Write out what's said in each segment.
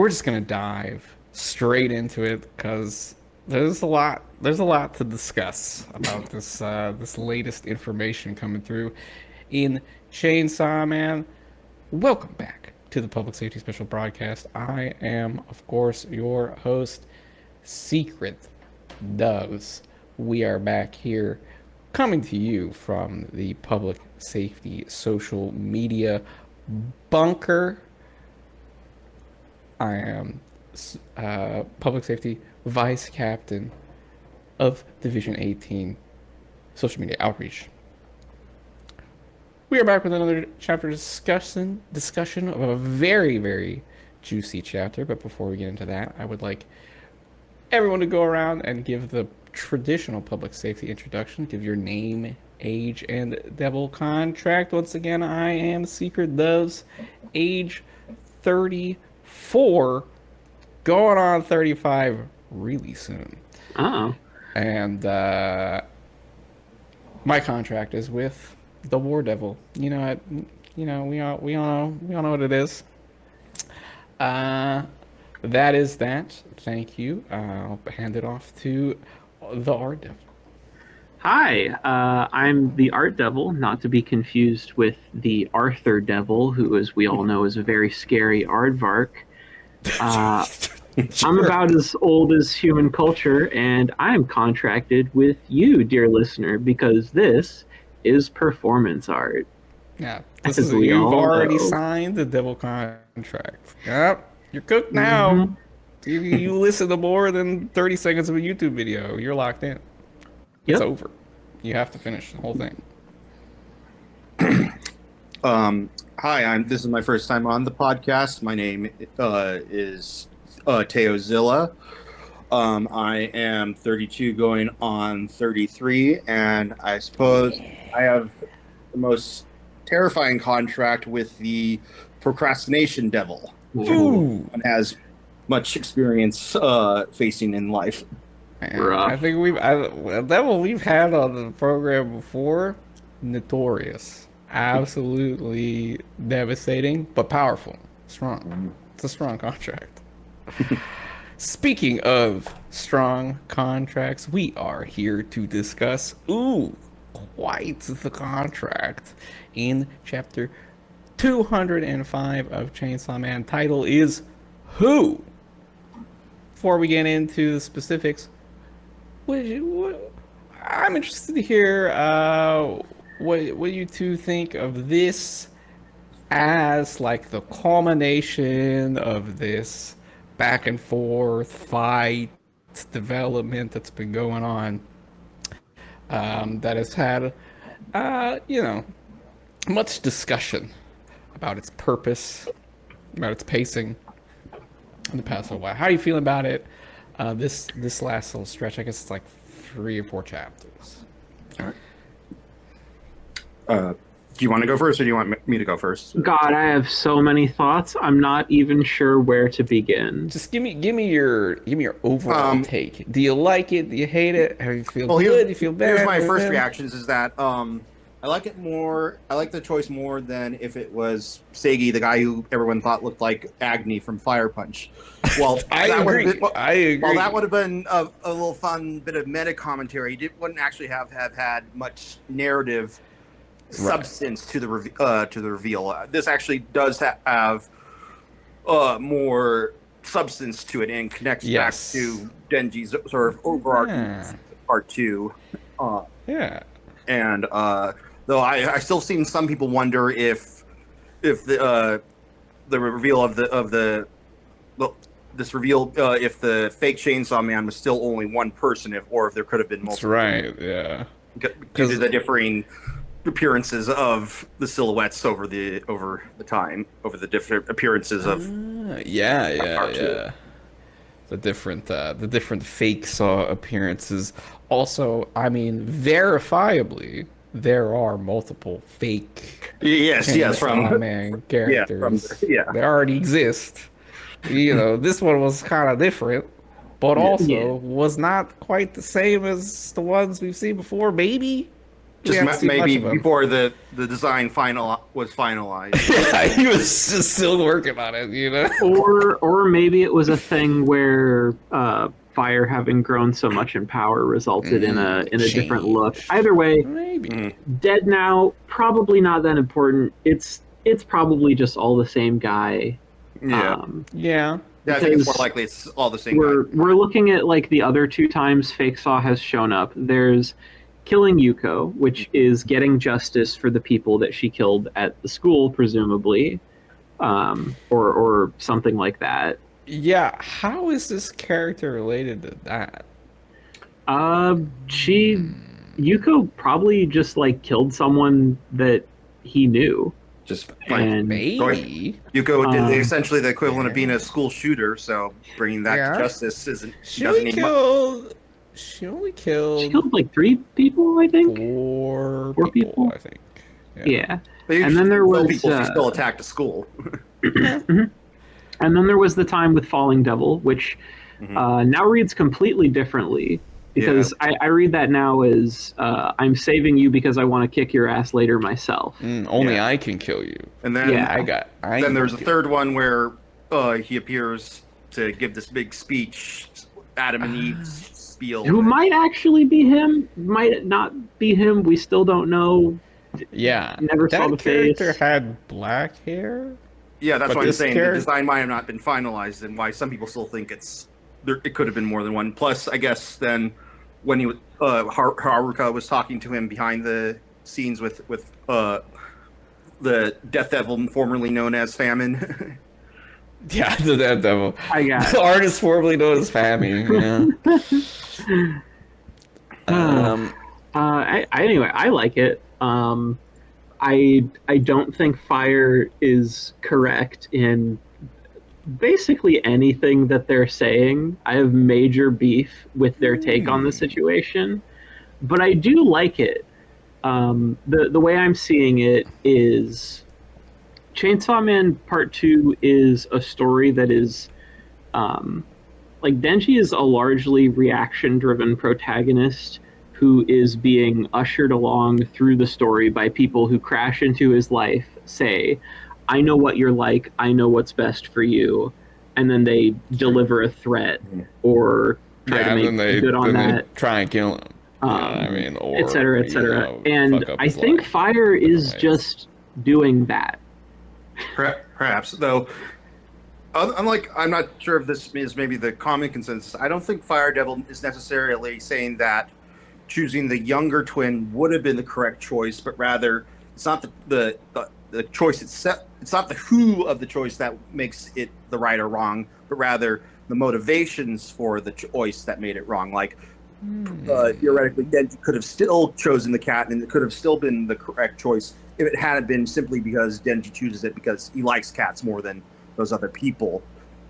we're just gonna dive straight into it because there's a lot to discuss about this latest information coming through in Chainsaw Man. Welcome back to the Public Safety Special Broadcast. I am, of course, your host, Secret Doves. We are back here coming to you from the Public Safety Social Media Bunker. I am Public Safety Vice Captain of Division 18 Social Media Outreach. We are back with another chapter discussion of a very, very juicy chapter. But before we get into that, I would like everyone to go around and give the traditional public safety introduction. Give your name, age, and devil contract. Once again, I am Secret Doves, age 34, going on 35 really soon. Oh. And my contract is with the War Devil. You know, we all know what it is. That is that. Thank you. I'll hand it off to the Art Devil. Hi, I'm the Art Devil, not to be confused with the Arthur Devil, who, as we all know, is a very scary aardvark. I'm about as old as human culture, and I'm contracted with you, dear listener, because this is performance art. Yeah, you've already signed the Devil contract. Yep, you're cooked now. Mm-hmm. You listen to more than 30 seconds of a YouTube video, you're locked in. It's over. You have to finish the whole thing. Hi, this is my first time on the podcast. My name is Theozilla. I am 32 going on 33, and I suppose I have the most terrifying contract with the procrastination devil. Ooh. And has much experience facing in life. I think we've had on the program before. Notorious, absolutely devastating, but powerful, strong. It's a strong contract. Speaking of strong contracts, we are here to discuss quite the contract in chapter 205 of Chainsaw Man. Title is Who? Before we get into the specifics, I'm interested to hear what you two think of this as like the culmination of this back and forth fight development that's been going on, that has had much discussion about its purpose, about its pacing in the past little while. How do you feel about it? This last little stretch, I guess it's like 3 or 4 chapters. All right. Do you want to go first, or do you want me to go first? God, I have so many thoughts. I'm not even sure where to begin. Just give me your overall take. Do you like it? Do you hate it? How do you feel good? Do you feel bad? Here's my first reactions: is that I like it more. I like the choice more than if it was Seigi, the guy who everyone thought looked like Agni from Fire Punch. Well, I agree. Well, that would have been a little fun bit of meta commentary. It wouldn't actually have had much narrative substance to the reveal. This actually does have more substance to it and connects back to Denji's sort of overarching part 2. And though I still seen some people wonder if the reveal of this reveal if the fake Chainsaw Man was still only one person, or if there could have been multiple. That's right. Yeah. Because of the differing appearances of the silhouettes over the different appearances of the different fake Saw appearances. Also, I mean, verifiably there are multiple fake from Man characters. They already exist. This one was kind of different, but also was not quite the same as the ones we've seen before. Maybe Just haven't seen much maybe of him. before the design was finalized. Yeah, he was just still working on it, you know. Or maybe it was a thing where fire having grown so much in power resulted in a different look. Change. Either way, Maybe. dead now, probably not that important. It's probably just all the same guy. Yeah. Yeah. Yeah, I think it's more because likely it's all the same we're guy. we're looking at like the other two times Fake Saw has shown up. There's killing Yuko, which is getting justice for the people that she killed at the school, presumably, or something like that. Yeah. How is this character related to that? She Yuko probably just like killed someone that he knew, Just like and Maybe. Yuko Um, did essentially the equivalent of being a school shooter, so bringing that Yeah. to justice isn't She doesn't only need much. killed. She only she killed killed like 3 people, I think. four Four people, people? I think. Yeah. But And then there was, people she still attacked a school. And then there was the time with Falling Devil, which now reads completely differently. Because I read that now as I'm saving you because I want to kick your ass later myself. Only Yeah. I can kill you. And then Yeah. then there's a third one where he appears to give this big speech, Adam and Eve's spiel. Who might actually be him, might not be him. We still don't know. Yeah. Never that saw the character face. had black hair. Yeah, that's But what I'm this saying. character- The design might have not been finalized, and why some people still think it could have been more than one. Plus, I guess then when he Haruka was talking to him behind the scenes with the Death Devil, formerly known as Famine. Yeah, the Dead Devil. I got The artist formerly known as Fammy. Yeah. Anyway, I like it. I don't think Fire is correct in basically anything that they're saying. I have major beef with their take on the situation, but I do like it. The way I'm seeing it is Chainsaw Man Part 2 is a story that is like Denji is a largely reaction-driven protagonist who is being ushered along through the story by people who crash into his life, say, I know what you're like, I know what's best for you, and then they deliver a threat or try to make good on that. They try and kill him. You know what I mean, or et cetera, et cetera. you know, And fuck up I his think life. Fire is ways. just doing that. Perhaps, though. Unlike, I'm not sure if this is maybe the common consensus. I don't think Fire Devil is necessarily saying that choosing the younger twin would have been the correct choice, but rather it's not the choice itself. It's not the who of the choice that makes it the right or wrong, but rather the motivations for the choice that made it wrong. Like theoretically, Denji could have still chosen the cat, and it could have still been the correct choice if it hadn't been simply because Denji chooses it because he likes cats more than those other people.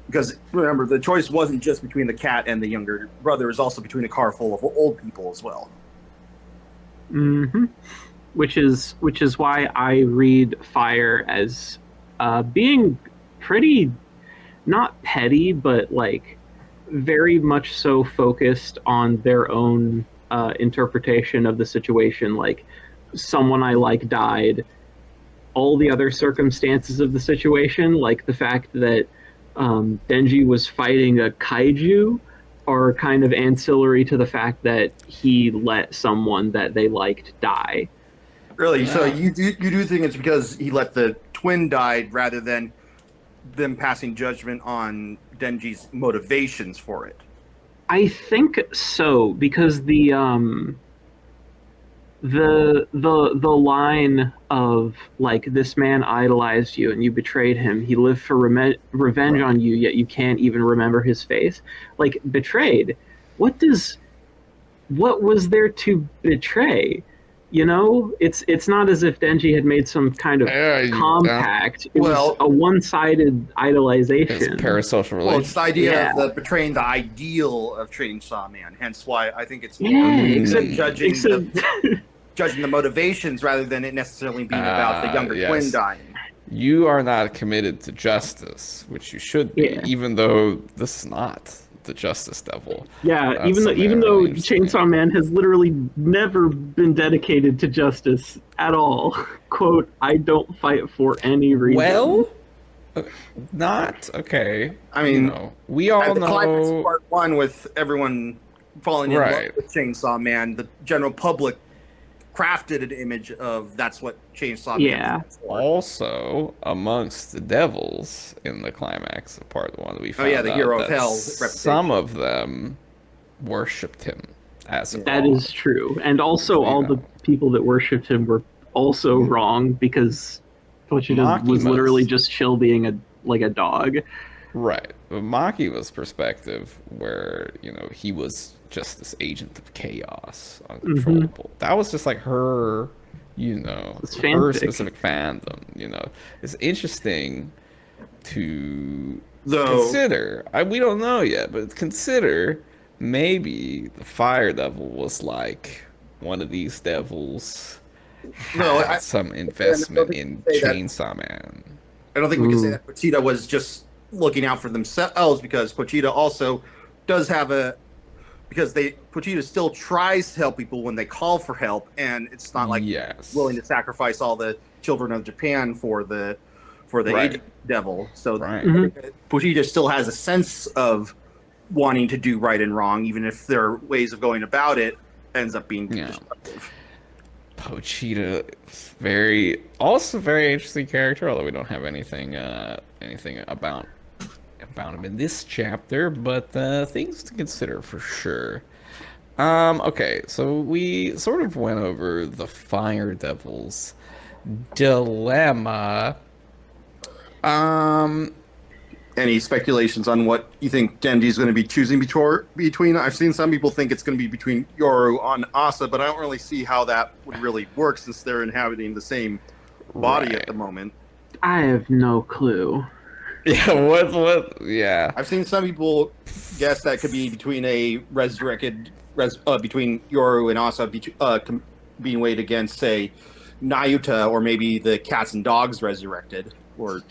Because remember, the choice wasn't just between the cat and the younger brother; it was also between a car full of old people as well. Mm-hmm. Which is why I read Fire as being pretty not petty, but like very much so focused on their own interpretation of the situation. Like, someone I like died. All the other circumstances of the situation, like the fact that Denji was fighting a kaiju, are kind of ancillary to the fact that he let someone that they liked die. Really? So you do think it's because he let the twin die rather than them passing judgment on Denji's motivations for it? I think so, because the line of like, this man idolized you and you betrayed him, he lived for revenge on you, yet you can't even remember his face. Like, betrayed, what was there to betray? You know, it's not as if Denji had made some kind of compact. It was a one-sided idolization. It's parasocial relationship. Well, it's the idea Yeah. of the betraying the ideal of Chainsaw Man. Hence why I think it's judging the motivations rather than it necessarily being about the younger twin dying. You are not committed to justice, which you should be, even though this is not the Justice Devil. Yeah, That's even something though really interesting. Chainsaw Man has literally never been dedicated to justice at all. Quote, I don't fight for any reason. Well, not okay. I mean, we at all the climax of know, part 1, with everyone falling in love right? with Chainsaw Man, the general public crafted an image of that's what Chainsaw Man Yeah. stands for. Also, amongst the devils in the climax of part 1, we found the out hero of that hell some of them worshipped him as a That god. is true. And also, all the people that worshipped him were also wrong because Pochita was literally just chill being a dog. Right. But Makima's perspective, where, he was just this agent of chaos, uncontrollable. That was just like her, It's her fanfic. specific fandom, It's interesting to consider. We don't know yet, but consider maybe the Fire Devil was like one of these devils had some investment in Chainsaw Man. I don't think we can say that Pochita was just looking out for themselves, because Pochita also does have Pochita still tries to help people when they call for help, and it's not like willing to sacrifice all the children of Japan for the agent devil. So Pochita still has a sense of wanting to do right and wrong, even if their ways of going about it ends up being destructive. Pochita, very interesting character, although we don't have anything about him in this chapter, but things to consider for sure. Okay, so we sort of went over the Fire Devil's dilemma. Any speculations on what you think Denji's going to be choosing between? I've seen some people think it's going to be between Yoru and Asa, but I don't really see how that would really work, since they're inhabiting the same body at the moment. I have no clue. Yeah, what? Yeah. I've seen some people guess that could be between a between Yoru and Asa being weighed against, say, Nayuta, or maybe the cats and dogs resurrected, or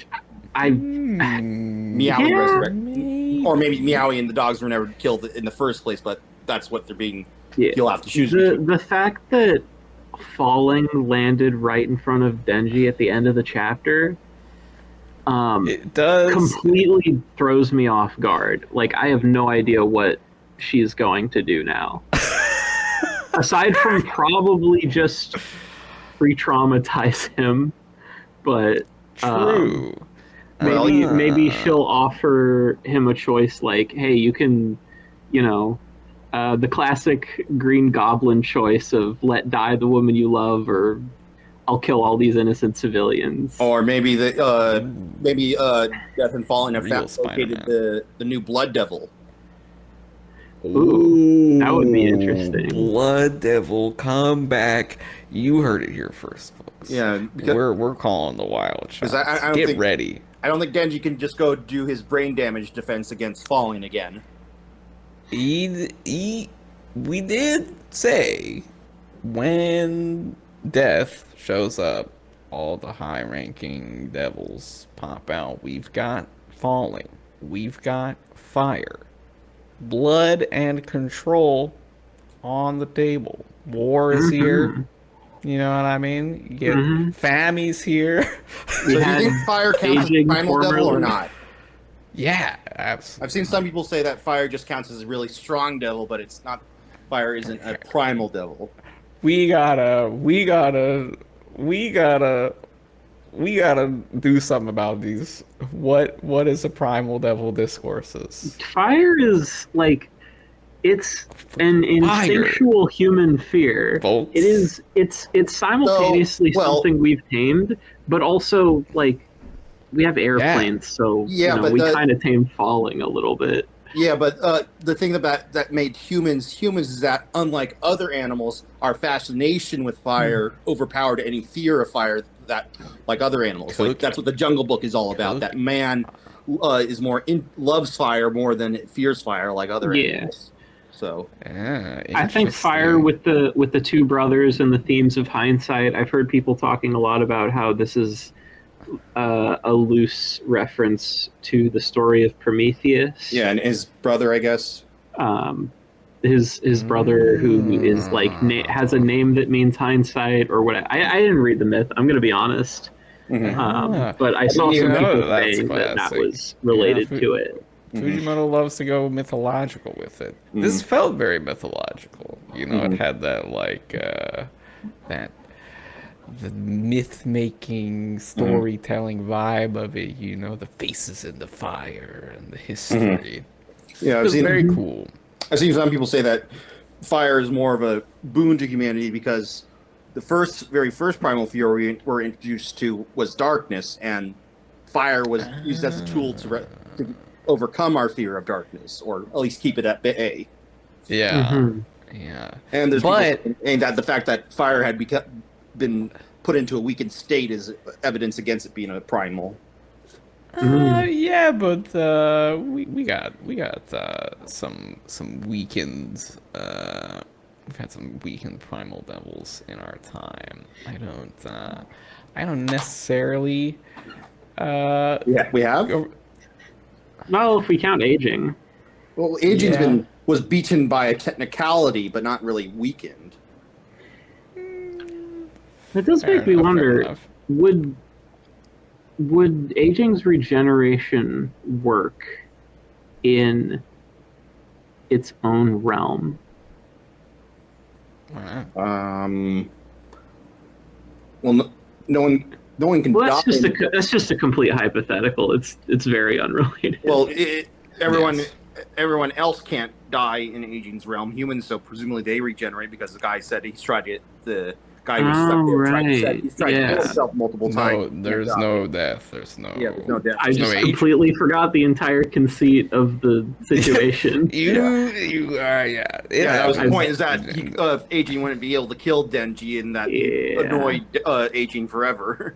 Meowie resurrected, or maybe Meowie and the dogs were never killed in the first place, but that's what they're being. Yeah. You'll have to choose. The fact that falling landed right in front of Denji at the end of the chapter, it does completely throws me off guard. Like, I have no idea what she's going to do now. Aside from probably just re-traumatize him, but true. Maybe she'll offer him a choice, like, hey, you can, the classic Green Goblin choice of let die the woman you love, or I'll kill all these innocent civilians. Or maybe Death and Fallen have located the new Blood Devil. Ooh, that would be interesting. Blood Devil, come back! You heard it here first, folks. Yeah, because we're calling the wild shots. Get ready. I don't think Denji can just go do his brain damage defense against Falling again. We did say when Death shows up, all the high-ranking devils pop out. We've got Falling. We've got Fire. Blood and control on the table. War is here. You know what I mean? You get Fammy's here. So do you think Fire counts as Primal Devil or not? Yeah, absolutely. I've seen some people say that Fire just counts as a really strong devil, but it's not. Fire isn't a Primal Devil. We gotta do something about these. What is a Primal Devil discourses? Fire is like, it's an instinctual human fear. Folks. It's simultaneously something we've tamed, but also, like, we have airplanes, so we kind of tamed Falling a little bit. Yeah, but the thing about that made humans is that, unlike other animals, our fascination with fire overpowered any fear of fire that, like other animals. Like, that's what the Jungle Book is all about. That man is loves fire more than it fears fire, like other animals. So I think Fire with the two brothers and the themes of hindsight. I've heard people talking a lot about how this is a loose reference to the story of Prometheus. Yeah, and his brother, I guess. Um, his brother, who is like has a name that means hindsight or what. I didn't read the myth. I'm gonna be honest. But I saw some people saying that was related to it. Fujimoto loves to go mythological with it. This felt very mythological. You know, it had that like that the myth-making, storytelling vibe of it. You know, the faces in the fire and the history. Yeah, it was very cool. I've seen some people say that fire is more of a boon to humanity because the very first primal fury we were introduced to was darkness, and fire was used as a tool to overcome our fear of darkness, or at least keep it at bay. Yeah, yeah. And there's people saying that the fact that fire had been put into a weakened state is evidence against it being a primal. Yeah, but we got some weakened we've had some weakened primal devils in our time. I don't necessarily yeah, we have. Well, if we count aging. Well, aging was beaten by a technicality, but not really weakened. It does make me wonder: would aging's regeneration work in its own realm? Well, no one can. Well, that's just a complete hypothetical. It's very unrelated. Well, everyone else can't die in aging's realm. Humans, so presumably they regenerate because the guy said he's tried to get the guy who's stuck there. He's tried to kill himself multiple times. There's no death. There's no death. I just completely forgot the entire conceit of the situation. That was the point. Is that aging wouldn't be able to kill Denji, and that annoyed aging forever.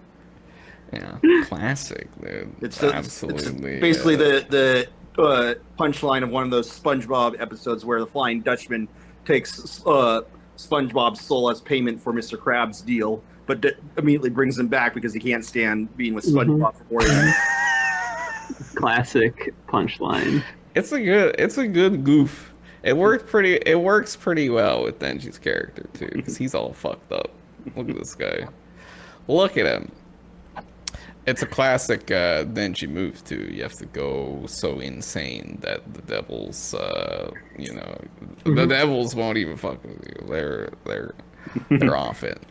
Yeah, classic, dude. It's absolutely basically the punchline of one of those SpongeBob episodes where the Flying Dutchman takes SpongeBob's soul as payment for Mr. Krabs' deal, but immediately brings him back because he can't stand being with SpongeBob for 40 years. Classic punchline. It's a good goof. It works pretty well with Denji's character too, because he's all fucked up. Look at this guy. Look at him. It's a classic Denji move too. You have to go so insane that the devils, the devils won't even fuck with you. They're off it.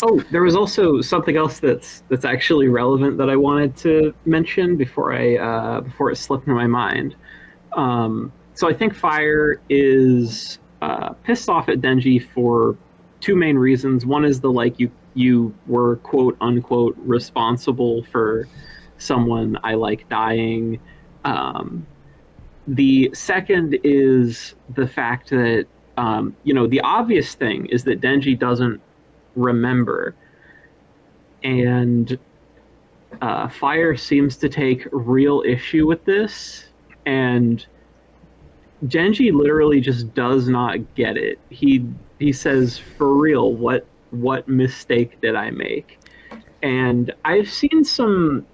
Oh, there was also something else that's actually relevant that I wanted to mention before it slipped into my mind. So I think Fire is pissed off at Denji for two main reasons. One is you were quote unquote responsible for someone I like dying. The second is the fact that the obvious thing is that Denji doesn't remember, and Fire seems to take real issue with this, and Denji literally just does not get it. He says, "For real, what mistake did I make?" And I've seen some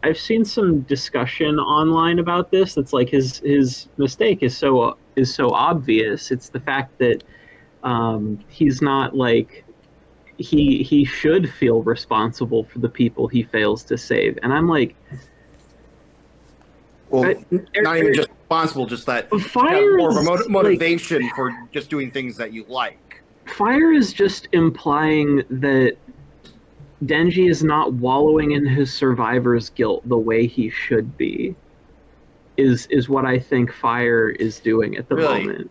discussion online about this. That's like his mistake is so obvious. It's the fact that he's not like he should feel responsible for the people he fails to save. And I'm like, well, not even just responsible, just that Fire more of a motivation for just doing things that you like. Fire is just implying that Denji is not wallowing in his survivor's guilt the way he should be, is what I think Fire is doing at the moment.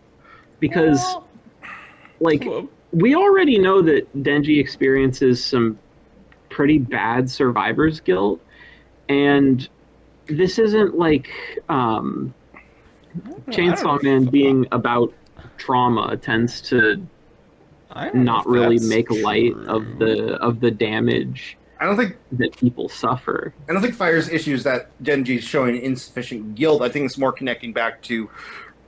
Because, we already know that Denji experiences some pretty bad survivor's guilt, and this isn't like Chainsaw Man being about trauma tends to not really make light of the damage that people suffer. I don't think Fire's issue is that Denji's showing insufficient guilt. I think it's more connecting back to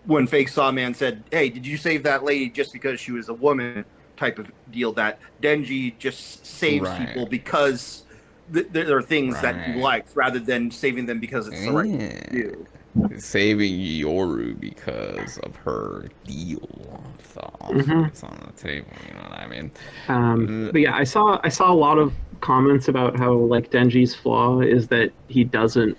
when Fake Sawman said, "Hey, did you save that lady just because she was a woman?" type of deal, that Denji just saves people because there are things that Right. you like, rather than saving them because it's the right thing to do. Saving Yoru because of her deal of the Hmm. offers on the table. You know what I mean? But yeah, I saw a lot of comments about how like Denji's flaw is that he doesn't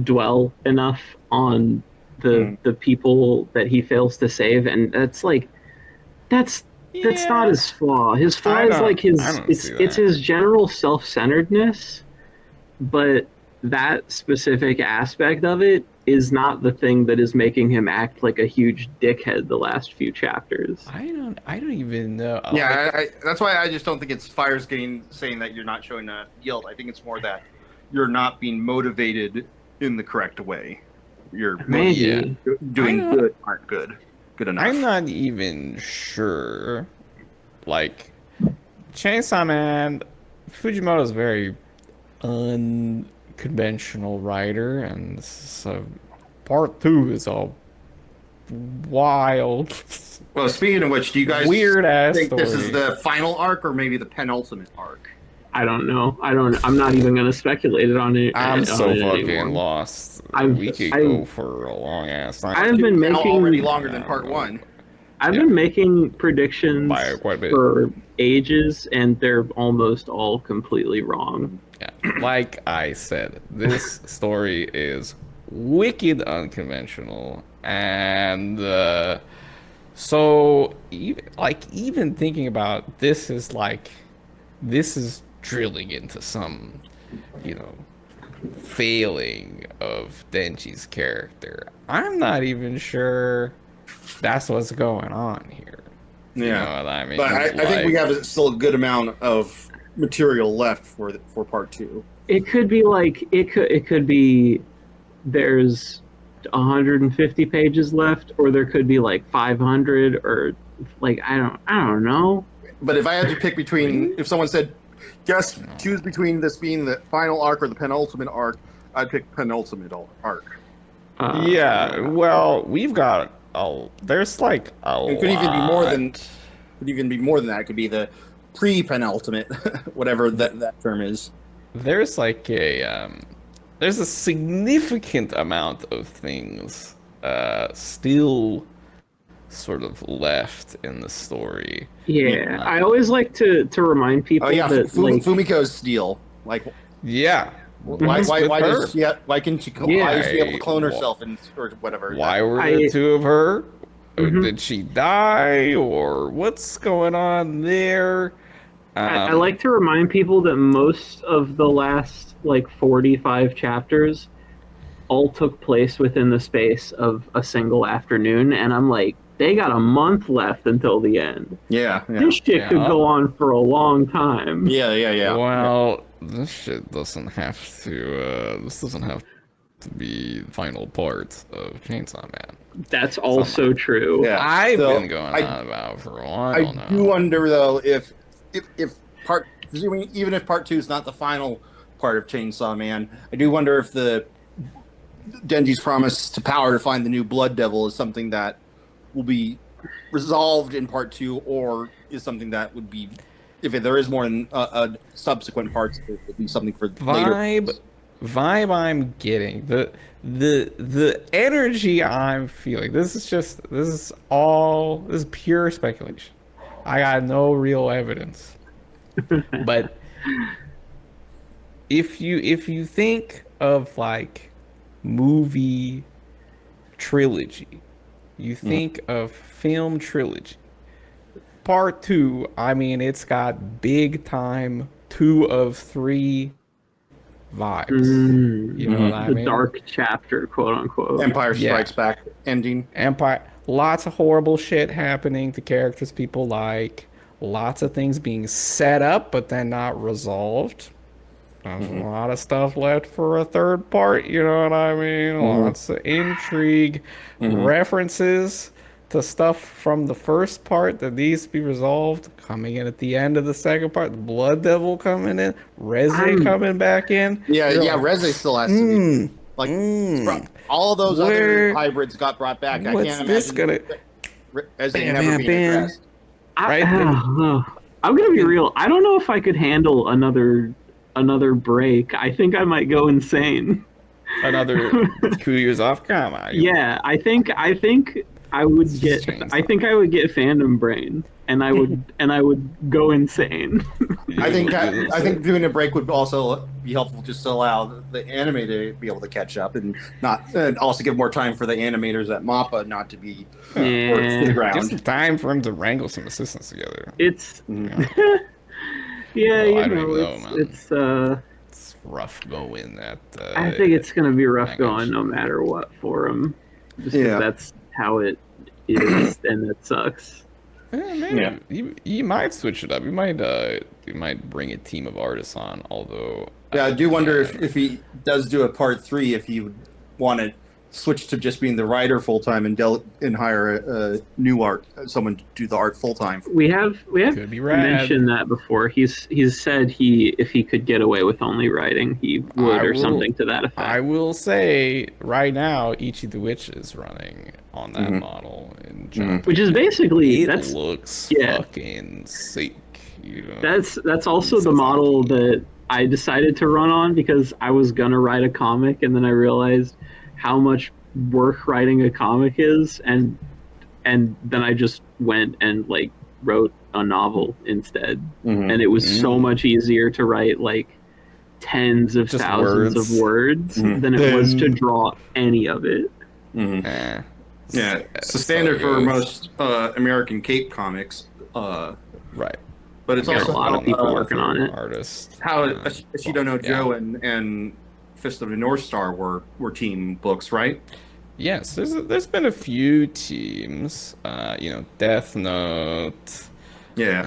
dwell enough on Mm. the people that he fails to save, and that's like that's that's not Yeah, his flaw. His flaw I is don't. like I his don't it's see it's that. his general self-centeredness, but that specific aspect of it is not the thing that is making him act like a huge dickhead the last few chapters. I don't. I don't even know. Yeah, Like, that's why I just don't think it's Fire's getting saying that you're not showing enough guilt. I think it's more that you're not being motivated in the correct way. Your motives yeah, Maybe. I doing don't. good aren't good I'm enough. not even sure. Like, Chainsaw Man, Fujimoto's very unconventional writer, and so part two is all wild, Well, speaking of which, do you guys weird ass think this is story. the final arc or maybe the penultimate arc? I don't know. I'm not even going to speculate I'm on so it fucking anymore. lost. I've We could go I've for a long ass time. I've Two been is now already making longer I than don't part know. one. I've Yeah, been making by predictions quite a bit. for ages, and they're almost all completely wrong. Yeah, like I said, this story is wicked unconventional, and so even thinking about this is like this is drilling into some, you know, failing of Denji's character. I'm not even sure that's what's going on here. You know Yeah, what I but mean? I think we Like, have still a good amount of material left for part two. It could be like it could be there's 150 pages left, or there could be like 500, or like I don't know. But if I had to pick between, really? if someone said, guess, No. choose between this being the final arc or the penultimate arc, I'd pick penultimate arc. Yeah, Uh, well, we've got there's like a It could even be more than lot. that. It could be the pre-penultimate, whatever that term is. There's like there's a significant amount of things still sort of left in the story. yeah, I Um, always like to remind Oh people yeah, that like Fumiko's steel. Like, yeah, why what's why with why her? does she why can she Yeah. why is she able to clone Why, herself and or whatever? why were there I two of her? mhm. Did she die or what's going on there? I like to remind people that most of the last like 45 chapters all took place within the space of a single afternoon, and I'm like, they got a month left until the end. Yeah, yeah, This shit could Yeah. go on for a long time. yeah. Well, this shit doesn't have to. This doesn't have to be the final part of Chainsaw Man. That's also true. Yeah. I've So, been going on about for a while I now. do wonder though if part even if part two is not the final part of Chainsaw Man, I do wonder if the Denji's promise to Power to find the new Blood Devil is something that will be resolved in part two, or is something that would be, if there is more than a subsequent parts, it would be something for later. Vibe I'm getting, the energy I'm feeling. This is pure speculation. I got no real evidence. But if you think of like movie trilogy, you think of film trilogy. Part two, I mean, it's got big time 2 of 3 vibes. You know what I The mean? dark chapter, quote unquote. Empire Yeah. Strikes Back ending. Empire, lots of horrible shit happening to characters people like, lots of things being set up but then not resolved. There's a lot of stuff left for a third part, you know what I mean? Lots of intrigue, references to stuff from the first part that needs to be resolved, coming in at the end of the second part, the Blood Devil coming in, Reze coming back in. Yeah, You're yeah. like, Reze still has to be like all those Where- other hybrids got brought back. I what's can't this imagine Reze Bam, never bam, being bam. addressed. Right? I'm gonna be real. I don't know if I could handle another another break, I think I might go insane. Another 2 years off? Come on. Yeah, I think I would get I think I would get fandom brain, and I would go insane. I think doing a break would also be helpful, just to allow the anime to be able to catch up, and also give more time for the animators at MAPPA not to be worked to the Give ground. some time for him to wrangle some assistants together. It's Yeah. yeah, Well, I don't you even know, know, man. it's Rough going at I think it's gonna be rough Language. going no matter what for him. Just 'cause Yeah. that's how it is, and it sucks. man, you might switch it up. You might bring a team of artists on, although Yeah, I do wonder if he does do a part 3, if he would want to switch to just being the writer full time and hire a new someone to do the art full time. We have Could be rad. mentioned that before. He's said if he could get away with only writing, he would, or something to that effect. I will say right now, Ichi the Witch is running on that model in Jump. Which is basically It looks fucking sick. You know? that's also the model that I decided to run on, because I was gonna write a comic, and then I realized how much work writing a comic is, and then I just went and like wrote a novel instead, and it was so much easier to write like tens of Just thousands words. of words than it was to draw any of it. Yeah, it's the standard for most American Cape comics. Right. But it's There's also a lot of people working on it. Artists. how Ashido no Joe and Fist of the North Star were team books, right? Yes, there's been a few teams. Death Note. Yeah.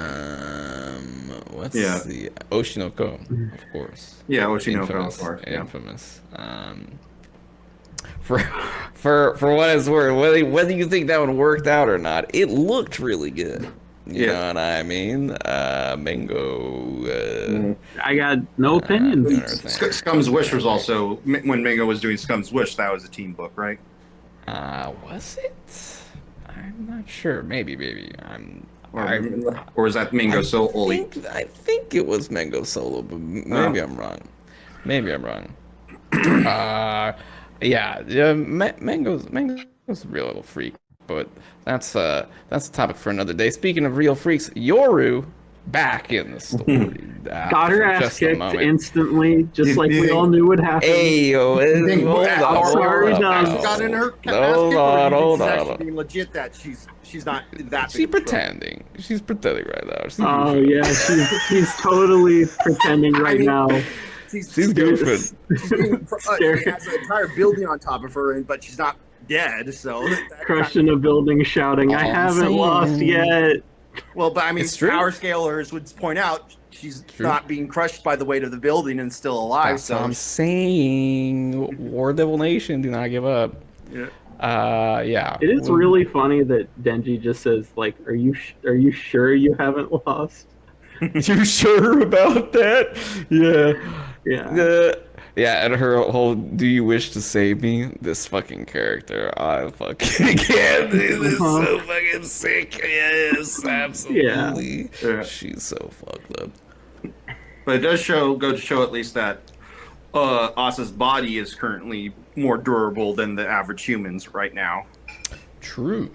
What's Yeah. the Oshinoko, of course. Yeah, Oshinoko, Infamous. of course. Yeah. Infamous. For what it's worth, whether you think that one worked out or not, it looked really good. You know what I mean? Mango. I got no opinions. Scum's Wish was also, when Mango was doing Scum's Wish, that was a team book, right? Was it? I'm not sure. Maybe. Or was that Mango Solo? I think it was Mango Solo, but maybe I'm wrong. Mango's a real little freak, but that's a topic for another day. Speaking of real freaks, Yoru back in the story. Got her ass kicked instantly, just like we all knew would happen. Hey, yo, hold Got in her hold on. being legit that she's not that. She's pretending. She's pretending right now. Oh yeah, she's totally pretending right now. She's goofing. She has an entire building on top of her, but she's not dead. So crushed in a building, shouting, "I haven't lost yet." Well, but I mean, It's true. power scalers would point out she's not being crushed by the weight of the building and still alive. That's what I'm saying. War Devil Nation, do not give up. Yeah. It is really funny that Denji just says, like, "Are you sure you haven't lost?" You sure about that? Yeah. Yeah, and her whole "Do you wish to save me?" This fucking character, I fucking can't do this. So fucking sick. Yes, absolutely. Yeah. She's so fucked up. But it does go to show at least that Asa's body is currently more durable than the average humans right now. True.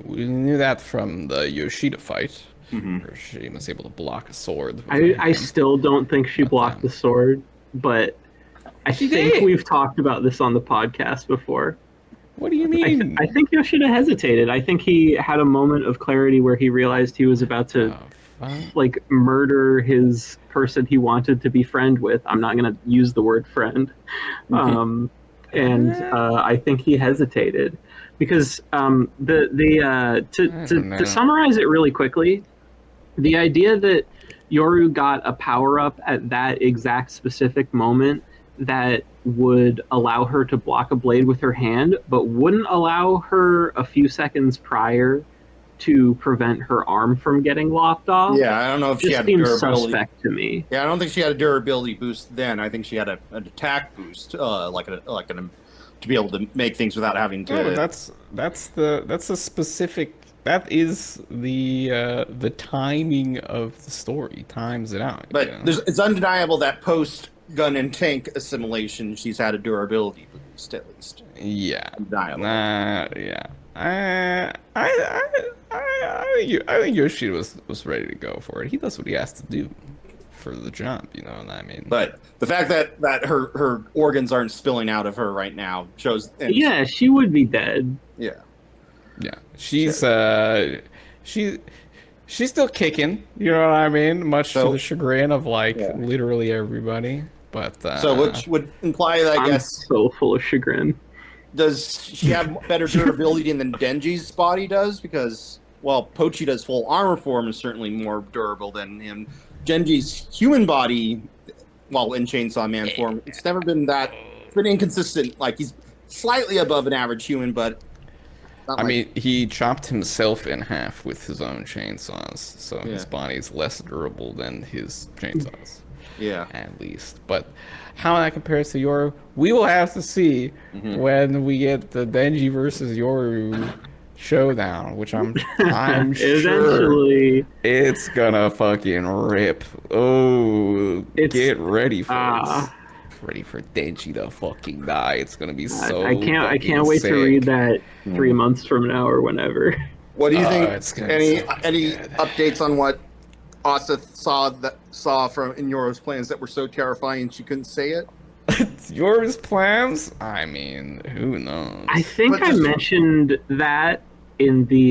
We knew that from the Yoshida fight, where she was able to block a sword. with her I hand. still don't think she blocked the sword, but I think we've talked about this on the podcast before. What do you mean? I think Yoshida hesitated. I think he had a moment of clarity where he realized he was about to like murder his person he wanted to be friend with. I'm not going to use the word friend. I think he hesitated because to summarize it really quickly, the idea that Yoru got a power up at that exact specific moment that would allow her to block a blade with her hand, but wouldn't allow her a few seconds prior to prevent her arm from getting lopped off. Yeah, I don't know if she had seems durability. Suspect to me. Yeah, I don't think she had a durability boost then. I think she had an attack boost, to be able to make things without having to. No, that's a specific that is the timing of the story times it out. But you know? it's undeniable that post gun and tank assimilation, she's had a durability boost at least. Yeah. Undeniable. Yeah. I think Yoshida was ready to go for it. He does what he has to do for the job, you know what I mean? But the fact that her organs aren't spilling out of her right now shows. Yeah, she would be dead. Yeah. Yeah. She's still kicking, you know what I mean? Much to the chagrin of literally everybody. But so which would imply that I I'm guess so full of chagrin. does she have better durability than Denji's body does? Because well, Pochita's full armor form is certainly more durable than him. Denji's human body, while in Chainsaw Man form, it's never been that. It's been inconsistent. Like he's slightly above an average human, but I mean, he chopped himself in half with his own chainsaws, so his body is less durable than his chainsaws. Yeah. At least. But how that compares to Yoru, we will have to see when we get the Denji versus Yoru showdown, which I'm sure Eventually, it's gonna fucking rip. Oh, get ready for ready for Denji to fucking die. It's gonna be so. I can't wait sick. to read that 3 months from now or whenever. What do you think? Any good. updates on what Asa saw from in Yoru's plans that were so terrifying she couldn't say it? Yoru's plans? I mean, who knows? I think I mentioned that in the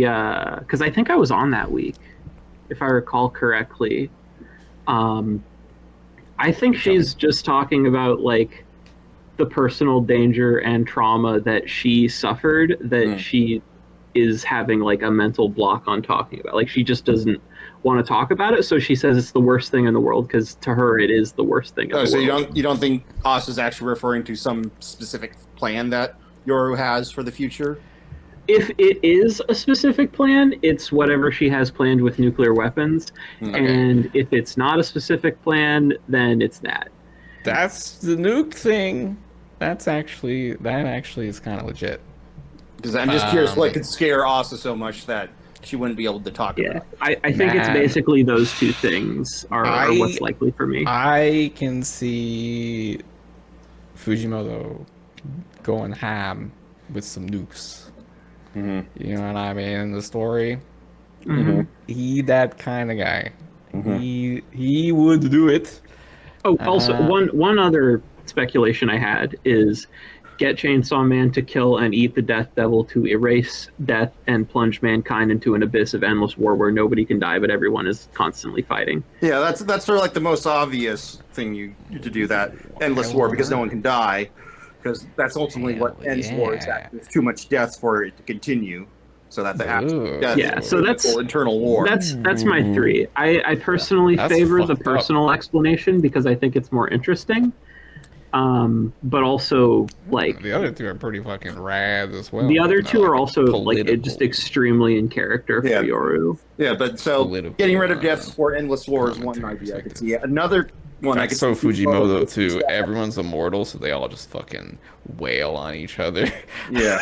because I think I was on that week, if I recall correctly. I think she's just talking about like the personal danger and trauma that she suffered that she is having like a mental block on talking about. Like she just doesn't want to talk about it, so she says it's the worst thing in the world because to her it is the worst thing in the world. So you don't think Asa's actually referring to some specific plan that Yoru has for the future? If it is a specific plan, it's whatever she has planned with nuclear weapons. Okay. And if it's not a specific plan, then it's that. That's the nuke thing. That actually is kind of legit. Because I'm just curious what could scare Asa so much that she wouldn't be able to talk about it. I think it's basically those two things are what's likely for me. I can see Fujimoto going ham with some nukes. You know what I mean? In the story, he that kind of guy. He would do it. Oh, also one other speculation I had is get Chainsaw Man to kill and eat the Death Devil to erase death and plunge mankind into an abyss of endless war where nobody can die but everyone is constantly fighting. Yeah, that's sort of like the most obvious thing to do, that endless war, because no one can die. Because that's ultimately what ends war, is that there's too much death for it to continue, so that the actual death so that's internal war. That's my 3. I personally favor the personal explanation because I think it's more interesting. But also like the other 2 are pretty fucking rad as well. The other 2 are also like just extremely in character for Yoru. Yeah, but so getting rid of deaths for endless war is one idea I could see. Another one I could so see Fujimoto too. Everyone's immortal, so they all just fucking wail on each other. Yeah,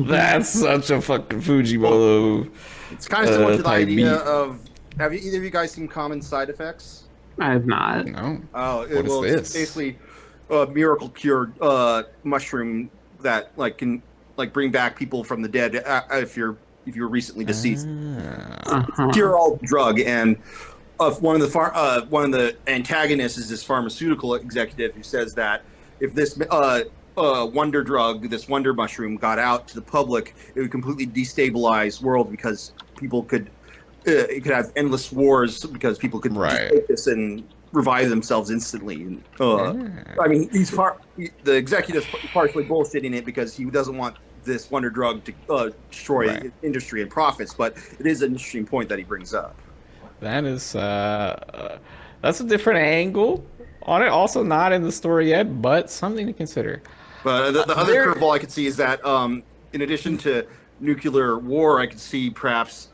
that's such a fucking Fujimoto. It's kind of similar to the idea of. Have either of you guys seen Common Side Effects? I have not. No. Oh, What is this? It's basically a miracle cure mushroom that can bring back people from the dead if you're recently deceased. Cure all drug, and one of the antagonists is this pharmaceutical executive who says that if this wonder drug, this wonder mushroom, got out to the public, it would completely destabilize world because people could it could have endless wars because people could just take this and revive themselves instantly. I mean, the executive's partially bullshitting it because he doesn't want this wonder drug to destroy industry and profits, but it is an interesting point that he brings up. That is that's a different angle on it. Also, not in the story yet, but something to consider. But the other curveball I could see is that in addition to nuclear war, I could see perhaps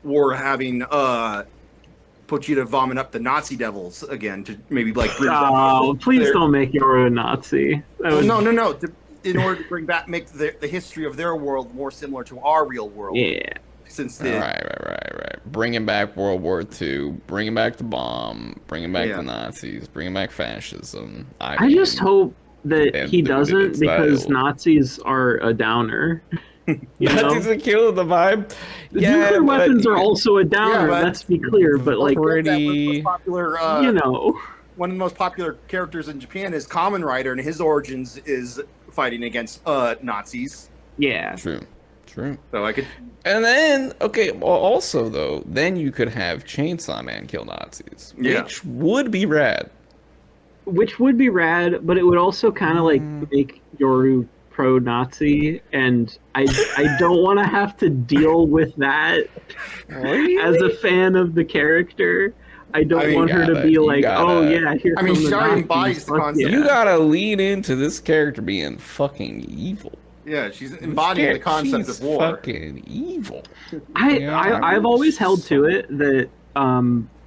war having Pochita vomit up the Nazi devils again to maybe bring please don't make Yoru a Nazi. No. In order to make the history of their world more similar to our real world. Yeah. since Right, the right. Bringing back World War II, bringing back the bomb, bringing back yeah. the Nazis, bringing back fascism. I just hope that and he do it in doesn't, because style. Nazis are a downer. You Nazis know, are killing the vibe. the Yeah, nuclear but weapons are also a downer. but Let's be clear, but don't like, forget that one of the most pretty. popular you know, one of the most popular characters in Japan is Kamen Rider, and his origins is fighting against Nazis. yeah. True. So I could And then, okay, well, also though, then you could have Chainsaw Man kill Nazis, Yeah. which would be rad. Which would be rad, but it would also kind of like make Yoru pro-Nazi, and I don't want to have to deal with that as a fan of the character. I don't want her to be like, oh yeah, here I mean, come she the already Nazis. embodies the Fuck concept. yeah. You gotta lean into this character being fucking evil. Yeah, she's embodying the concept She's of war. fucking evil. I've always held to it that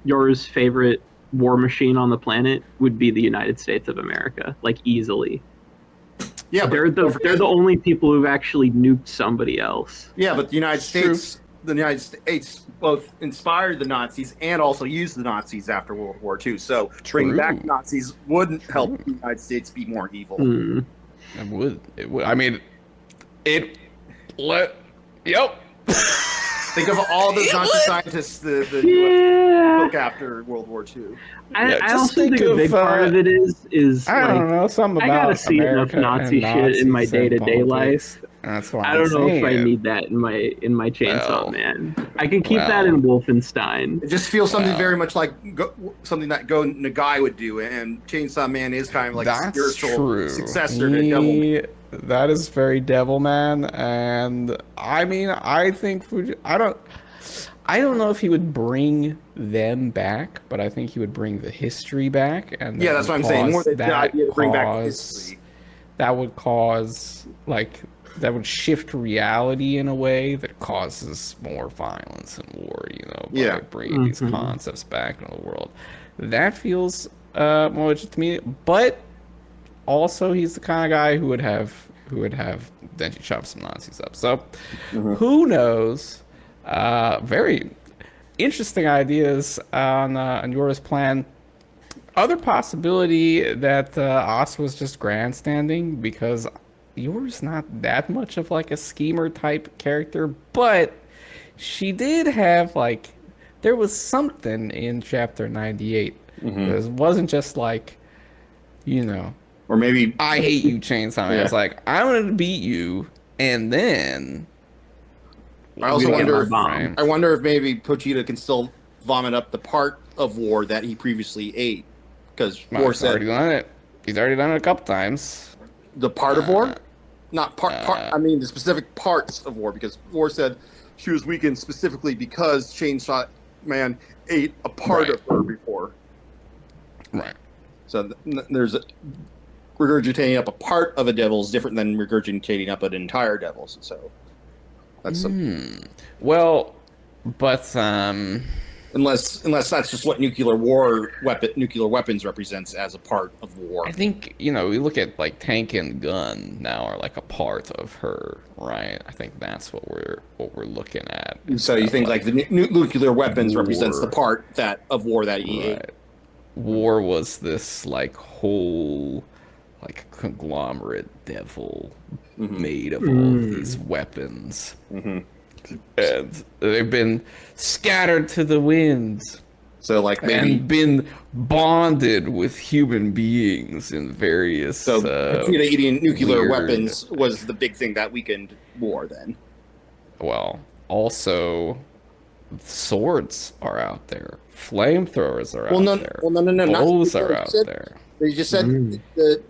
Yoru's favorite war machine on the planet would be the United States of America, like easily. Yeah, but They're the only people who've actually nuked somebody else. yeah, but the United States both inspired the Nazis and also used the Nazis after World War II. So bringing back Nazis wouldn't help the United States be more evil. It would. I mean, Yep. Think of all the Nazi scientists the Yeah. took after World War II. I also think a big part of it is I like, don't know, something I about gotta see America enough Nazi and shit in my Nazis and day-to-day politics. life. That's why I don't know if I saying. need that in my Chainsaw Well, Man. I can keep that in Wolfenstein. It just feels something very much like something that Go Nagai would do, and Chainsaw Man is kind of like a That's spiritual true. successor to Devil. That is very Devilman, and I mean, I think I don't know if he would bring them back, but I think he would bring the history back, and Yeah, that's what I'm saying. More than the that idea to bring back cause- history. That would cause that would shift reality in a way that causes more violence and war, by bringing these concepts back into the world. That feels more legit to me, but also he's the kind of guy who would have Denji chop some Nazis up. So who knows? Very interesting ideas on Yoru's plan. Other possibility that Asa was just grandstanding, because Yoru's not that much of like a schemer type character, but she did have there was something in chapter 98. It wasn't just like, or maybe I hate you, Chainsaw Man. It's like, I'm gonna beat you, and then I also wonder if if maybe Pochita can still vomit up the part of war that he previously ate, because War he's said already done it. He's already done it a couple times. the part of war, not part. I mean the specific parts of war, because War said she was weakened specifically because Chainsaw Man ate a part of her before. Right. So there's regurgitating up a part of a devil is different than regurgitating up an entire devil. So that's well, but unless that's just what nuclear weapons represents as a part of war. I think we look at like tank and gun now are like a part of her, right? I think that's what we're looking at. So you think like the nuclear weapons represents the part of war that he ate. War was this like whole conglomerate devil made of all of these weapons. And they've been scattered to the winds. So and been bonded with human beings in various. So Pochita eating nuclear weapons was the big thing that weakened war. Then, well, also swords are out there, flamethrowers are out there. Well, no. Bows are out there. They just said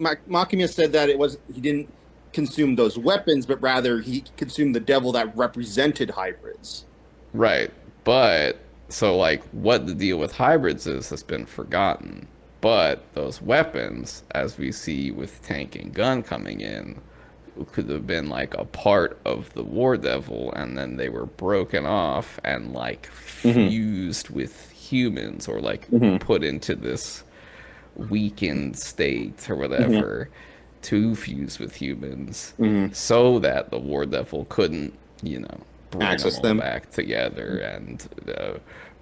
Makima said that he didn't consume those weapons, but rather he consumed the devil that represented hybrids. Right, but so what the deal with hybrids has been forgotten. But those weapons, as we see with tank and gun coming in, could have been a part of the war devil, and then they were broken off and fused with humans, or put into this weakened state or whatever to fuse with humans, so that the war devil couldn't bring access them all them. back together and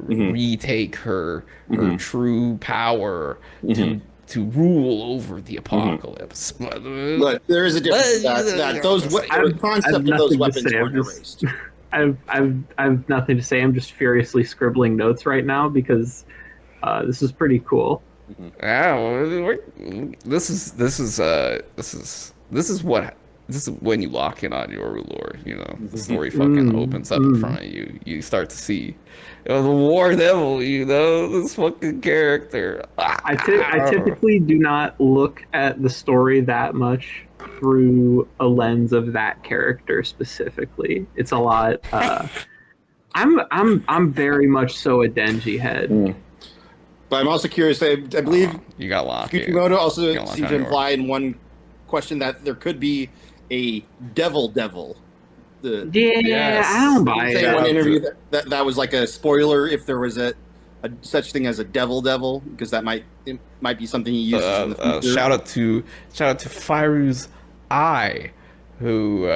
Mhm. retake her Mhm. true power Mhm. to rule over the apocalypse. But there is a difference that those the I've concept of those nothing to weapons say. weren't erased. I've nothing to say. I'm just furiously scribbling notes right now because this is pretty cool. Yeah, this is when you lock in on Yoru lore. You know, the story fucking opens up in front of you. You start to see, the War Devil. You know, this fucking character. I typically do not look at the story that much through a lens of that character specifically. It's a lot. I'm very much so a Denji head. But I'm also curious. I believe You got locked in. Fukimoto also You got locked seemed on to Yoru. imply in one question that there could be a devil. The Yeah, I don't buy say in it. one interview that was like a spoiler if there was a such thing as a devil, because it might be something he uses in the future. Shout out to Firu's Eye, who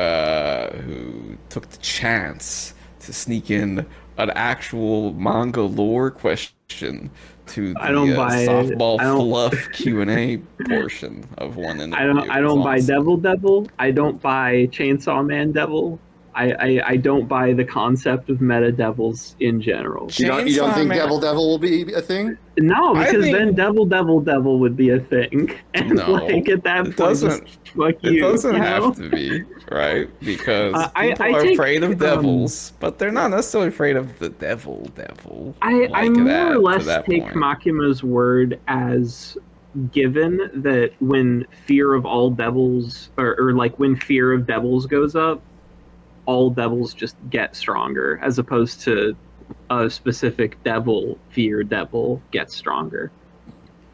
took the chance to sneak in an actual manga lore question to the I don't buy it. softball I don't- fluff Q&A portion of one interview. I don't buy Awesome. Devil. I don't buy Chainsaw Man Devil. I don't buy the concept of meta devils in general. You don't Chainsaw think Man- devil will be a thing? No, I because think- then Devil would be a thing, and No, like at that it point, doesn't. just fuck It you. doesn't you have know? to be, right? Because I people are take, afraid of devils, but they're not necessarily afraid of the devil. I like more that, or to less that take point. Makima's word as given that when fear of all devils, or like when fear of devils goes up, all devils just get stronger, as opposed to a specific devil gets stronger.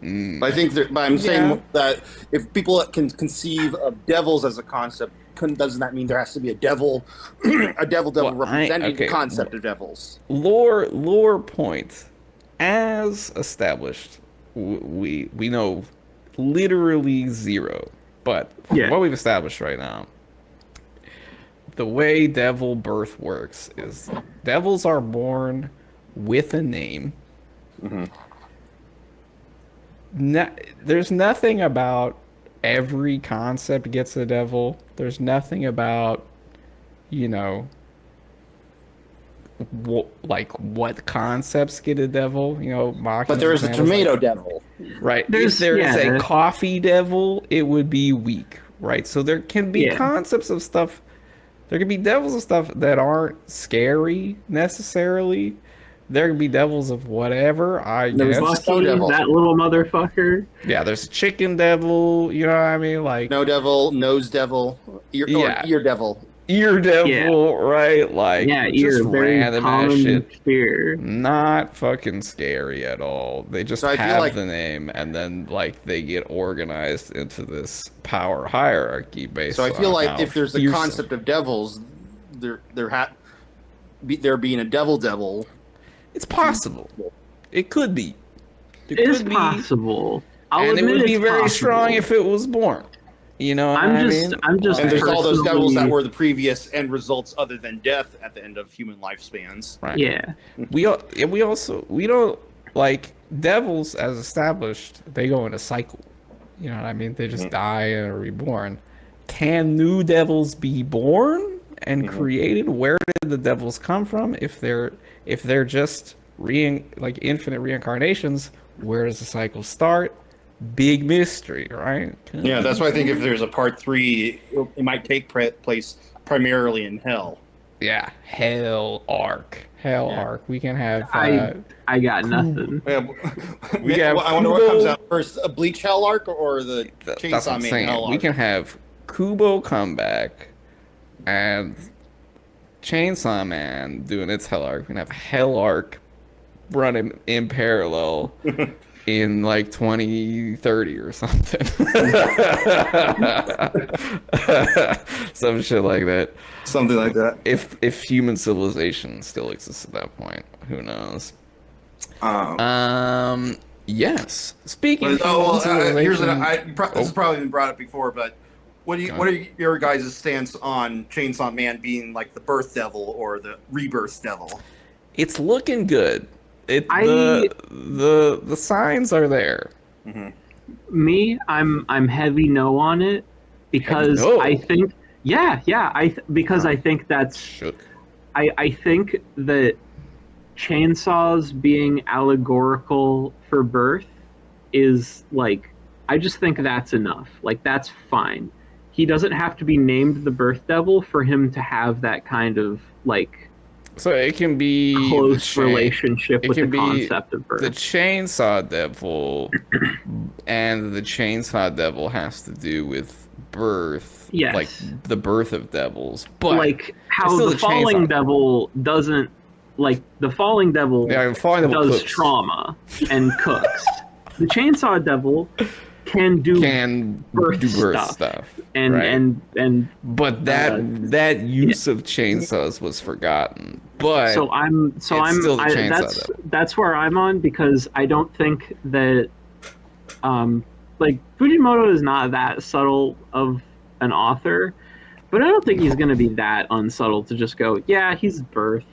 But I think but I'm saying that if people can conceive of devils as a concept, doesn't that mean there has to be a devil, representing the concept of devils? Lore point, as established, we know literally zero. But from what we've established right now, the way devil birth works is devils are born with a name. There's nothing about every concept gets a devil. There's nothing about, what concepts get a devil. But there is a tomato devil. Right. If there is a coffee devil, it would be weak. Right. So there can be concepts of stuff. There can be devils of stuff that aren't scary necessarily. There can be devils of whatever, I guess. Bucky, that little motherfucker. Yeah, there's a chicken devil, you know what I mean? Like no devil, nose devil, ear devil. Ear devil, right? Like ear, very random common shit. Fear. Not fucking scary at all. They just have like the name, and then they get organized into this power hierarchy based. So I feel on like if there's a concept of devils, there being a devil. It's possible. It could be. It is possible. And it would be very strong if it was born. You know what I mean? I'm just. And there's all those devils that were the previous end results other than death at the end of human lifespans. Right. Yeah. We don't like devils as established. They go in a cycle. You know what I mean? They just die and are reborn. Can new devils be born and created? Where did the devils come from? If they're just infinite reincarnations, where does the cycle start? Big mystery, right? Yeah, that's why I think if there's a part 3, it might take place primarily in hell. Yeah, Hell Arc. We can have. I got nothing. I wonder what comes out first: a Bleach Hell Arc or the Chainsaw Man Hell Arc. We can have Kubo come back and Chainsaw Man doing its Hell Arc. We can have Hell Arc running in parallel in 2030 or something. Some shit like that. Something like that. If human civilization still exists at that point, who knows? Yes. Speaking of here's this has probably been brought up before, but what are your guys' stance on Chainsaw Man being like the birth devil or the rebirth devil? It's looking good. I- The signs are there. Mm-hmm. Me, I'm heavy no on it because Heavy no? I think because I think that's Shook. I think that chainsaws being allegorical for birth is like, I just think that's enough. Like, that's fine. He doesn't have to be named the birth devil for him to have that kind of like So it can be close relationship it with the can be concept of the birth. chainsaw devil, and the chainsaw devil has to do with birth, Yes. like the birth of devils. But Like how it's still the falling chainsaw. devil doesn't, like the falling devil Yeah, the falling devil does cooks. trauma and cooks. The chainsaw devil can do Can birth do birth stuff. stuff, and right? and But that use of chainsaws was forgotten. But still that's where I'm on, because I don't think that like Fujimoto is not that subtle of an author, but I don't think he's going to be that unsubtle to just go, yeah, he's birth.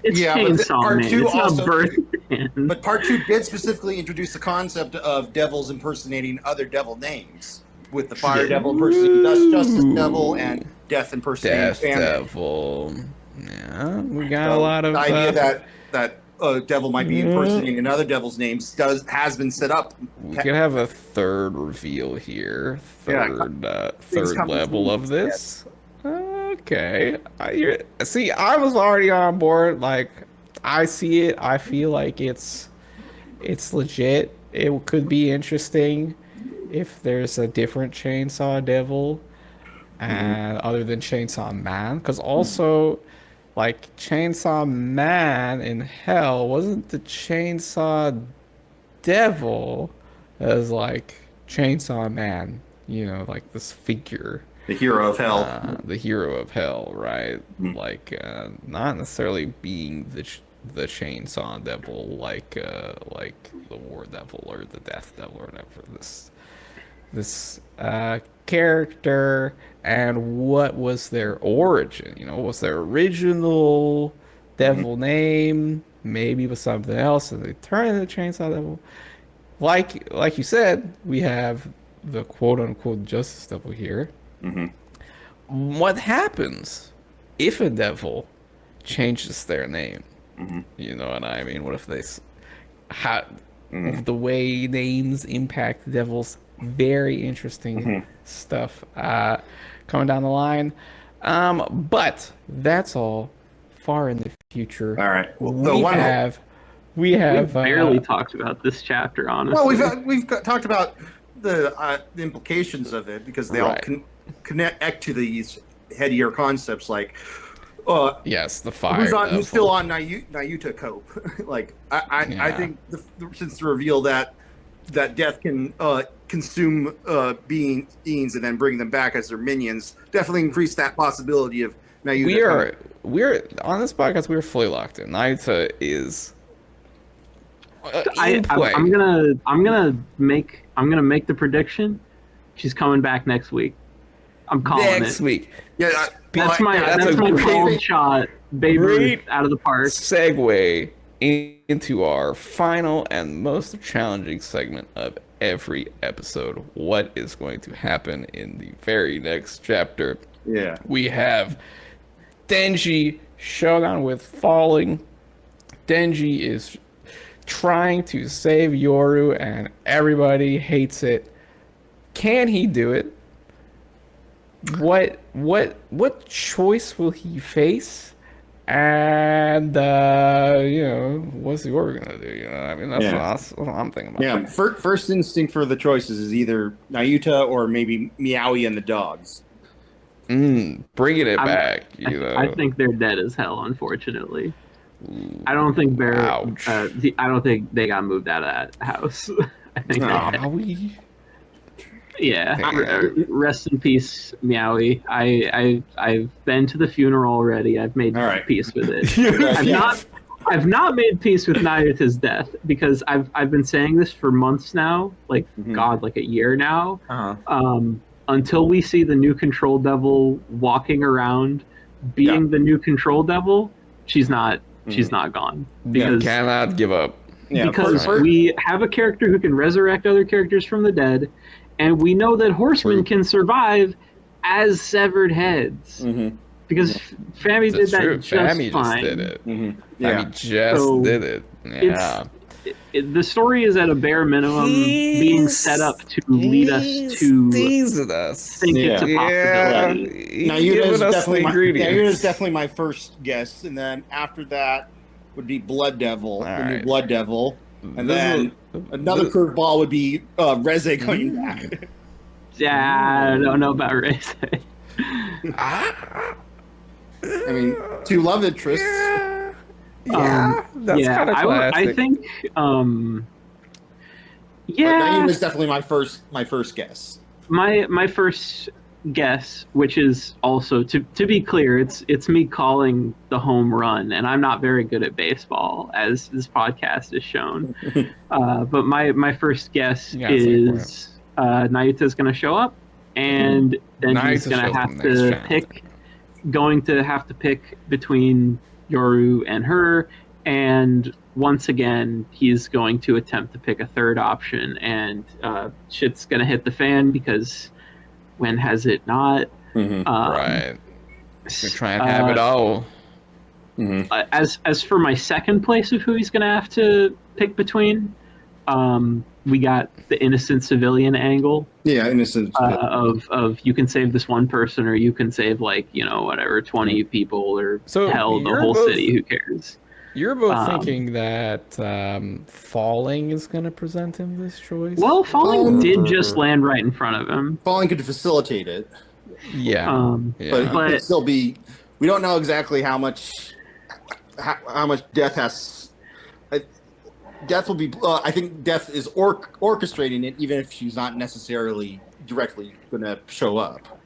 It's Chainsaw Man. It's not birth man. But part 2 did specifically introduce the concept of devils impersonating other devil names, with the fire devil impersonating Justice Devil and death impersonating Death Bandit. Devil. Yeah, we got a lot of the idea that devil might be impersonating another devil's names has been set up. We could have a third reveal here. Third level of this. Okay. I was already on board. Like, I see it. I feel like it's legit. It could be interesting if there's a different Chainsaw Devil, and other than Chainsaw Man, because also, like, Chainsaw Man in Hell wasn't the Chainsaw Devil as like Chainsaw Man, you know, like this figure. The hero of hell. The hero of hell, right? Like, not necessarily being the Chainsaw Devil, like the War Devil or the Death Devil or whatever. This character, and what was their origin? You know, was their original devil name maybe was something else, and they turned into Chainsaw Devil? Like you said, we have the quote unquote Justice Devil here. What happens if a devil changes their name? You know what I mean? What if the way names impact devils? Very interesting stuff coming down the line. But that's all far in the future. All right. Well, we have barely talked about this chapter, honestly. Well, we've talked about the implications of it, because they all connect to these headier concepts, like yes, the fire. Who's still on Nayuta Cope? Like, I think since the reveal that death can consume beings and then bring them back as their minions, definitely increase that possibility of Nayuta. We're on this podcast. We're fully locked in. Nayuta is. I'm gonna make the prediction. She's coming back next week. I'm calling it. Next week. Yeah, that's my cold shot. Babe Ruth out of the park. Segue into our final and most challenging segment of every episode. What is going to happen in the very next chapter? Yeah. We have Denji showdown with Falling. Denji is trying to save Yoru, and everybody hates it. Can he do it? What choice will he face? And what's Yoru gonna do? You know, I mean, that's what I'm thinking about. Yeah, first instinct for the choices is either Nayuta or maybe Meowie and the dogs. Bringing it back. You know, I think they're dead as hell, unfortunately. I don't think I don't think they got moved out of that house. I think Meowie. Yeah. Rest in peace, Meowie. I've been to the funeral already. I've made peace with it. I've not made peace with Nayuta's death, because I've been saying this for months now, like like a year now. until we see the new Control Devil walking around being the new Control Devil, she's not gone. Because cannot give up. Yeah, because we have a character who can resurrect other characters from the dead, and we know that Horsemen can survive as severed heads. Because Fami did that just Fami fine. just did it. Yeah. Fami just did it. Yeah. The story is at a bare minimum being set up to lead us to teasing us. think it's a possibility. Nayuna's definitely my first guess, and then after that would be Blood Devil, new Blood Devil, and then another curveball would be Reze coming back. Yeah, I don't know about Reze. I mean, two love interests. That's kind of classic. I think. Nayun is definitely my first guess. My first guess, which is also to be clear, it's me calling the home run, and I'm not very good at baseball, as this podcast has shown. But my first guess is Nayuta's going to show up, and Denji's going to have to pick between Yoru and her, and once again he's going to attempt to pick a third option, and shit's gonna hit the fan, because when has it not? Right. We're trying to have it all. As for my second place of who he's gonna have to pick between, we got the innocent civilian angle. Yeah, innocent. Of you can save this one person, or you can save 20 people, or the whole city. Who cares? You're both thinking that Falling is going to present him this choice. Well, Falling did just land right in front of him. Falling could facilitate it. Yeah, but it could still be. We don't know exactly how much Death has. Death will be. I think Death is orchestrating it, even if she's not necessarily directly going to show up.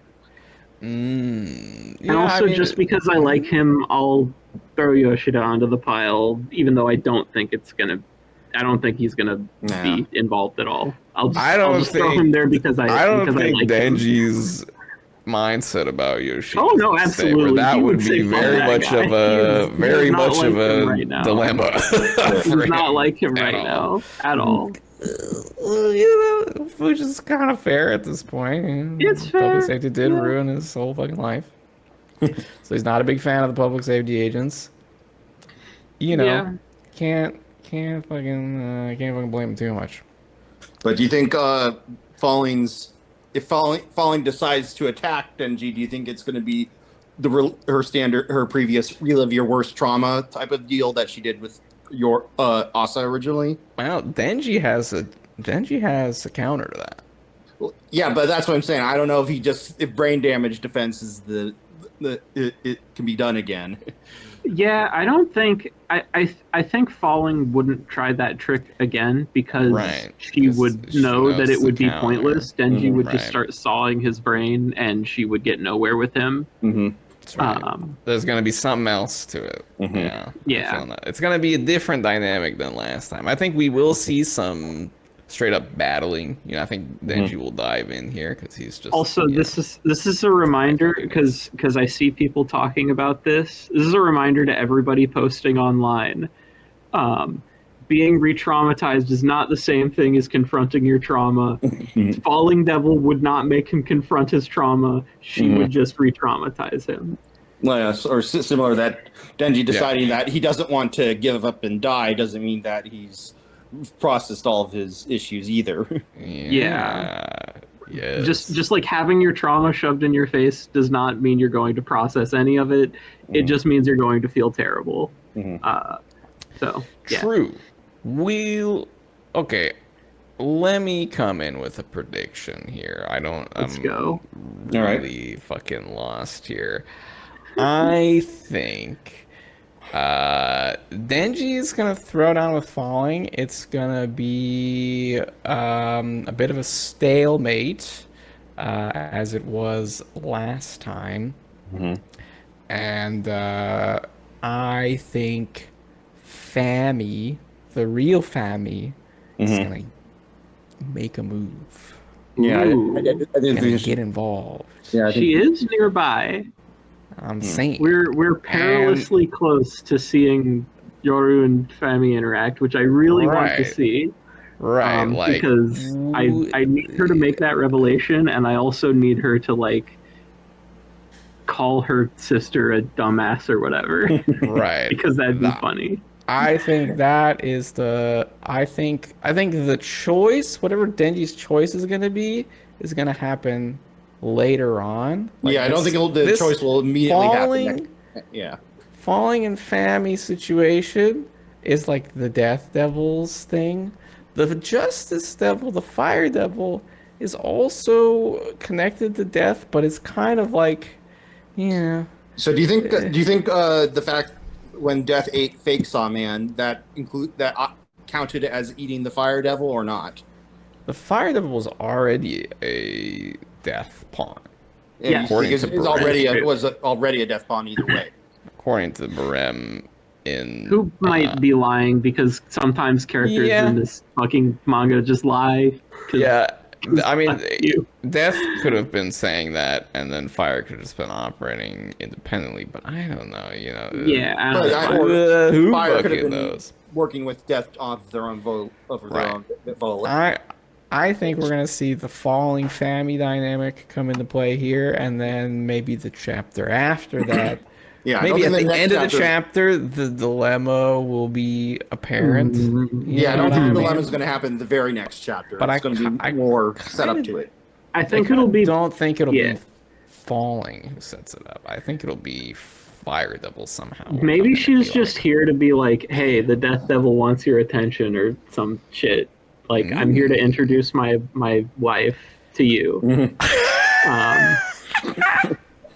And also, just because I like him, I'll throw Yoshida onto the pile, even though I don't think he's gonna be involved at all. I'll just throw him there because I don't think like Denji's mindset about Yoshida. Oh no, absolutely. That would be very much of a dilemma. He's not like him right now at all. Which is kind of fair at this point. It's fair. Public safety did ruin his whole fucking life, so he's not a big fan of the public safety agents. Can't fucking blame him too much. But do you think if Falling decides to attack Denji, do you think it's going to be her previous relive your worst trauma type of deal that she did with your Asa originally? Well, Denji has a counter to that. Well, yeah, but that's what I'm saying. I don't know if brain damage defense is it can be done again. Yeah, I don't think I think Falling wouldn't try that trick again, because she would know that it would be pointless. Denji would just start sawing his brain, and she would get nowhere with him. That's right. There's gonna be something else to it. Yeah. It's gonna be a different dynamic than last time. I think we will see some straight up battling. I think Denji will dive in here, because he's just. Also, this is a reminder, because I see people talking about this. This is a reminder to everybody posting online. Being re-traumatized is not the same thing as confronting your trauma. Falling Devil would not make him confront his trauma. She would just re-traumatize him. Well, yes, or similar, that Denji deciding that he doesn't want to give up and die doesn't mean that he's processed all of his issues either. Yeah. Just like having your trauma shoved in your face does not mean you're going to process any of it. It just means you're going to feel terrible. So yeah. True. Okay. Let me come in with a prediction here. Let's go. Really fucking lost here. I think Denji is gonna throw down with Falling. It's gonna be a bit of a stalemate, as it was last time, and I think Fami, the real Fami, is gonna make a move. Yeah, Ooh. I didn't Gonna think get involved. yeah, I She think, is nearby. I'm saying. We're perilously close to seeing Yoru and Femi interact, which I really want to Right. see. Right, like Because I need her to make that revelation, and I also need her to like call her sister a dumbass or whatever, right. because that'd be That- funny. I think that is I think the choice, whatever Denji's choice is gonna happen later on. Like yeah, I don't think the this choice will immediately happen. falling Yeah, falling in Fami's situation is like the Death Devil's thing. The Justice Devil, the Fire Devil, is also connected to death, but it's kind of like, yeah. so do you think the fact when Death ate Fake Saw Man that counted as eating the Fire Devil or not? The Fire Devil was already a death pawn, Yes, according Because to it's Barem. already a death pawn either way. According to Barem in Who might be lying, because sometimes characters Yeah. in this fucking manga just lie. 'Cause- yeah. I mean, fuck you. Death could have been saying that, and then Fire could have just been operating independently. But I don't know, you know. Yeah, I don't But know. Who Fire could have fucking been knows? working with Death of their own vote over their Right. own vote. I think we're gonna see the falling Fami dynamic come into play here, and then maybe the chapter after that. Yeah, I Maybe don't at think the the end of the next chapter, the dilemma will be apparent. Yeah, I don't what think the mean? dilemma is going to happen in the very next chapter. But it's going to I be more set up kinda- to it. I think I it'll be. don't think it'll yeah. be falling who sets it up. I think it'll be Fire Devil somehow. will come Maybe in and she's be just like, here to be like, hey, the Death Devil wants your attention or some shit. Like, I'm here to introduce my wife to you.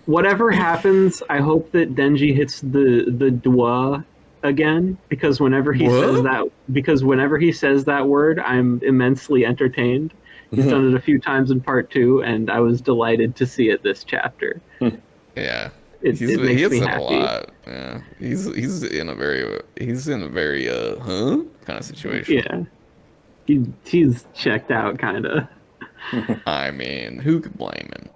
Whatever happens, I hope that Denji hits the dwa again, because whenever he says that word, I'm immensely entertained. He's done it a few times in part 2, and I was delighted to see it this chapter. yeah. It He makes hits me it happy. a lot. Yeah. He's in a very kind of situation. Yeah, he's checked out, kind of. I mean, who could blame him?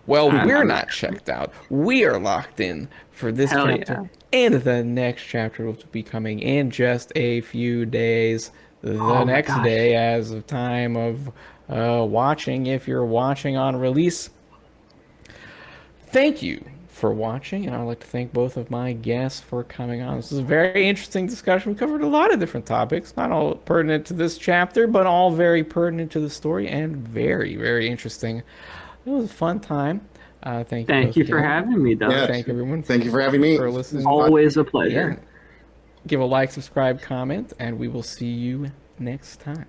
Well, I'm we're not not checked out. We are locked in for this Hell chapter. And the next chapter will be coming in just a few days. The my next gosh. day, as of time of watching, if you're watching on release. Thank you for watching, and I'd like to thank both of my guests for coming on. This is a very interesting discussion. We covered a lot of different topics, not all pertinent to this chapter, but all very pertinent to the story and very, very interesting. It was a fun time. Thank you. Thank both you for again. having me, Doug. Yeah. Thank everyone. Thank you for having me. For listening. Always a Yeah. pleasure. Give a like, subscribe, comment, and we will see you next time.